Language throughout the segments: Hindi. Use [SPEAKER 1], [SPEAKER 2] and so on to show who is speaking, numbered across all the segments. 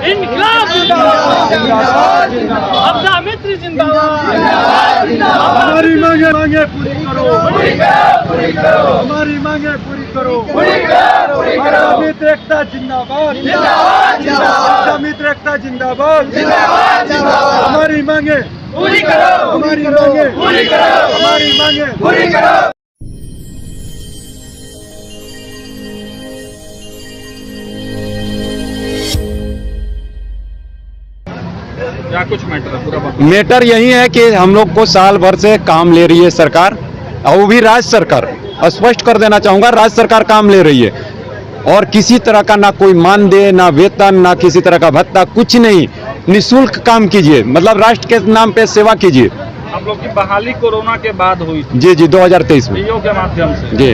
[SPEAKER 1] इनकलाब जिंदाबाद, अपना मित्र जिंदाबाद।
[SPEAKER 2] हमारी मांगे पूरी करो, हमारी मांगे पूरी करो। अपना मित्र एकता जिंदाबाद, अपना मित्र एकता जिंदाबाद। हमारी मांगे पूरी करो, हमारी मांगे पूरी करो, हमारी मांगे पूरी करो।
[SPEAKER 3] क्या कुछ मैटर है पूरा?
[SPEAKER 4] मैटर यही है कि हम लोग को साल भर से काम ले रही है सरकार, और वो भी राज्य सरकार। स्पष्ट कर देना चाहूंगा, राज्य सरकार काम ले रही है और किसी तरह का ना कोई मानदेय, ना वेतन, ना किसी तरह का भत्ता, कुछ नहीं। निःशुल्क काम कीजिए, मतलब राष्ट्र के नाम पे सेवा कीजिए।
[SPEAKER 3] हम लोग की बहाली कोरोना के बाद हुई थी।
[SPEAKER 4] जी 2023 में
[SPEAKER 3] डीओ के माध्यम से।
[SPEAKER 4] जी।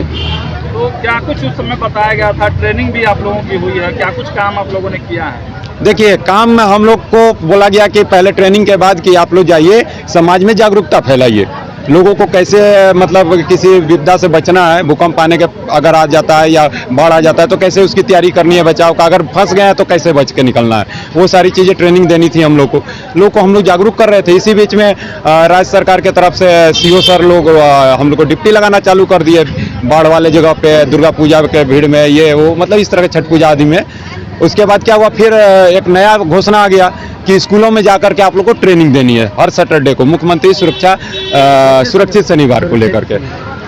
[SPEAKER 3] तो क्या कुछ उस समय बताया गया था? ट्रेनिंग भी आप लोगों की हुई है, क्या कुछ काम आप लोगों ने किया है?
[SPEAKER 4] देखिए, काम में हम लोग को बोला गया कि पहले ट्रेनिंग के बाद कि आप लोग जाइए समाज में जागरूकता फैलाइए, लोगों को कैसे मतलब किसी विपदा से बचना है, भूकंप आने के अगर आ जाता है या बाढ़ आ जाता है तो कैसे उसकी तैयारी करनी है, बचाव का, अगर फंस गए हैं तो कैसे बच के निकलना है, वो सारी चीज़ें ट्रेनिंग देनी थी हम लोग को। हम लोग जागरूक कर रहे थे। इसी बीच में राज्य सरकार के तरफ से सीओ सर लोग हम लोग को डिप्टी लगाना चालू कर दिए बाढ़ वाले जगह पे, दुर्गा पूजा के भीड़ में, ये वो मतलब इस तरह के छठ पूजा आदि में। उसके बाद क्या हुआ, फिर एक नया घोषणा आ गया कि स्कूलों में जाकर के आप लोग को ट्रेनिंग देनी है हर सैटरडे को, मुख्यमंत्री सुरक्षित शनिवार को लेकर के।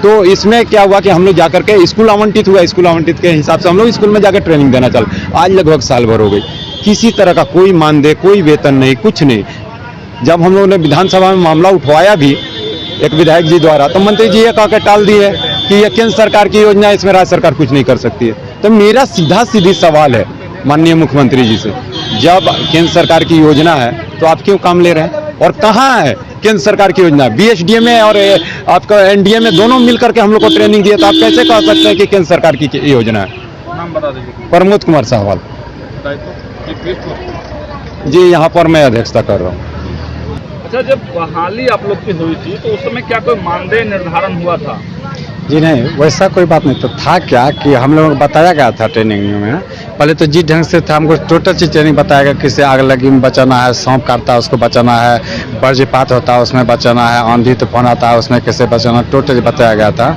[SPEAKER 4] तो इसमें क्या हुआ कि हम लोग जाकर के स्कूल आवंटित हुआ, स्कूल आवंटित के हिसाब से हम लोग स्कूल में जाकर ट्रेनिंग देना चल। आज लगभग साल भर हो गई, किसी तरह का कोई मानदेय, कोई वेतन नहीं, कुछ नहीं। जब हम लोगों ने विधानसभा में मामला उठवाया भी एक विधायक जी द्वारा, तो मंत्री जी ये कह के टाल दिए कि ये केंद्र सरकार की योजना है, इसमें राज्य सरकार कुछ नहीं कर सकती है। तो मेरा सीधी सवाल है माननीय मुख्यमंत्री जी से, जब केंद्र सरकार की योजना है तो आप क्यों काम ले रहे हैं? और कहाँ है केंद्र सरकार की योजना? बीएसडीए में और आपका एनडीए में दोनों मिलकर के हम लोग को ट्रेनिंग दिए, तो आप कैसे कह सकते हैं कि केंद्र सरकार की योजना है?
[SPEAKER 3] नाम बता दीजिए।
[SPEAKER 4] प्रमोद कुमार साहवाल जी, यहाँ पर मैं अध्यक्षता कर रहा हूँ।
[SPEAKER 3] अच्छा, जब बहाली आप लोग की हुई थी तो उस समय क्या कोई मानदेय निर्धारण हुआ था?
[SPEAKER 5] जी नहीं, वैसा कोई बात नहीं। तो था क्या कि हम लोगों को बताया गया था ट्रेनिंग में, पहले तो जिस ढंग से था हमको टोटल चीज ट्रेनिंग बताया गया, किसी आग लगी में बचाना है, सांप काटता है उसको बचाना है, वज्रपात होता है उसमें बचाना है, आंधी तूफान आता है उसमें कैसे बचाना, टोटल बताया गया था।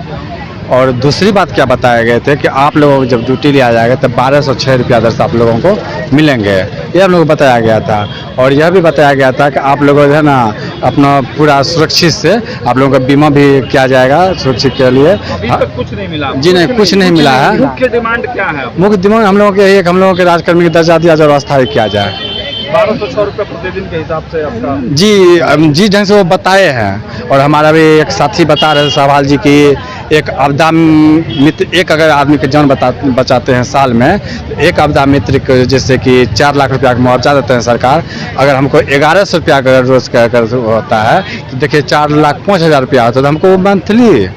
[SPEAKER 5] और दूसरी बात क्या बताया गए थे कि आप लोगों को जब ड्यूटी लिया जाएगा तो 1206 रुपया दर से आप लोगों को मिलेंगे, ये हम लोग को बताया गया था। और यह भी बताया गया था कि आप लोगों को है ना अपना पूरा सुरक्षित से आप लोगों का बीमा भी किया जाएगा सुरक्षित के लिए।
[SPEAKER 3] अभी तक कुछ नहीं मिला?
[SPEAKER 5] जी नहीं, कुछ नहीं मिला है।
[SPEAKER 3] मुख्य डिमांड क्या है?
[SPEAKER 5] मुख्य डिमांड हम लोगों के एक, हम लोगों के राजकर्मी की दर्जा दिया जाए और अस्थायी किया जाए।
[SPEAKER 3] 1206 रुपये प्रतिदिन के हिसाब से आपका?
[SPEAKER 5] जी, जिस ढंग से वो बताए हैं। और हमारा भी एक साथी बता रहे सवाल जी की एक आपदा मित्र, एक अगर आदमी के जान बचाते हैं साल में, एक आपदा मित्र को जैसे कि 4 लाख रुपया का मुआवजा देते हैं सरकार। अगर हमको 1100 रुपया अगर रोज का होता है तो देखिए 4,05,000 रुपया होता है, तो हमको मंथली,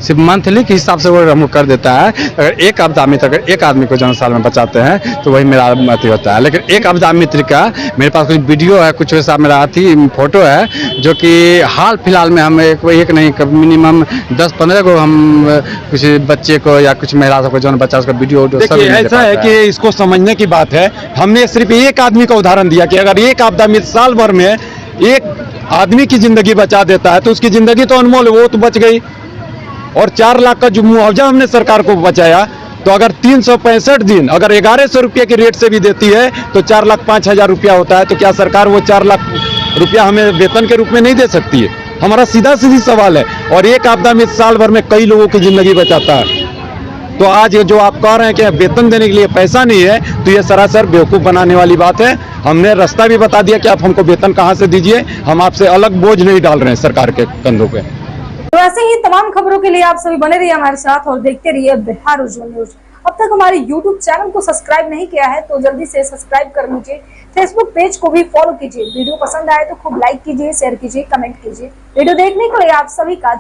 [SPEAKER 5] सिर्फ मंथली के हिसाब से वो हमको कर देता है। अगर एक आपदा मित्र अगर एक आदमी को जन साल में बचाते हैं तो वही मेरा अति होता है। लेकिन एक आपदा मित्र का मेरे पास कुछ वीडियो है, कुछ वैसा मेरा अति फोटो है, जो कि हाल फिलहाल में हम एक नहीं मिनिमम 10-15 को हम कुछ बच्चे को या कुछ महिला को जन बच्चा उसका वीडियो।
[SPEAKER 4] देखिए, ऐसा है कि इसको समझने की बात है। हमने सिर्फ एक आदमी का उदाहरण दिया कि अगर एक आपदा मित्र साल भर में एक आदमी की जिंदगी बचा देता है तो उसकी जिंदगी तो अनमोल, वो तो बच गई। और 4 लाख का जो मुआवजा हमने सरकार को बचाया, तो अगर 365 दिन अगर 1100 रुपये के रेट से भी देती है तो 4,05,000 रुपया होता है। तो क्या सरकार वो 4 लाख रुपया हमें वेतन के रूप में नहीं दे सकती है? हमारा सीधी सवाल है। और एक आपदा में साल भर में कई लोगों की जिंदगी बचाता है। तो आज जो आप कह रहे हैं कि वेतन देने के लिए पैसा नहीं है, तो ये सरासर बेवकूफ़ बनाने वाली बात है। हमने रास्ता भी बता दिया कि आप हमको वेतन कहाँ से दीजिए, हम आपसे अलग बोझ नहीं डाल रहे हैं सरकार के कंधों पे।
[SPEAKER 6] तो ऐसे ही तमाम खबरों के लिए आप सभी बने रहिए हमारे साथ और देखते रहिए बिहार उज्जवल न्यूज। अब तक हमारे YouTube चैनल को सब्सक्राइब नहीं किया है तो जल्दी से सब्सक्राइब कर लीजिए। फेसबुक पेज को भी फॉलो कीजिए। वीडियो पसंद आए तो खूब लाइक कीजिए, शेयर कीजिए, कमेंट कीजिए। वीडियो देखने के लिए आप सभी का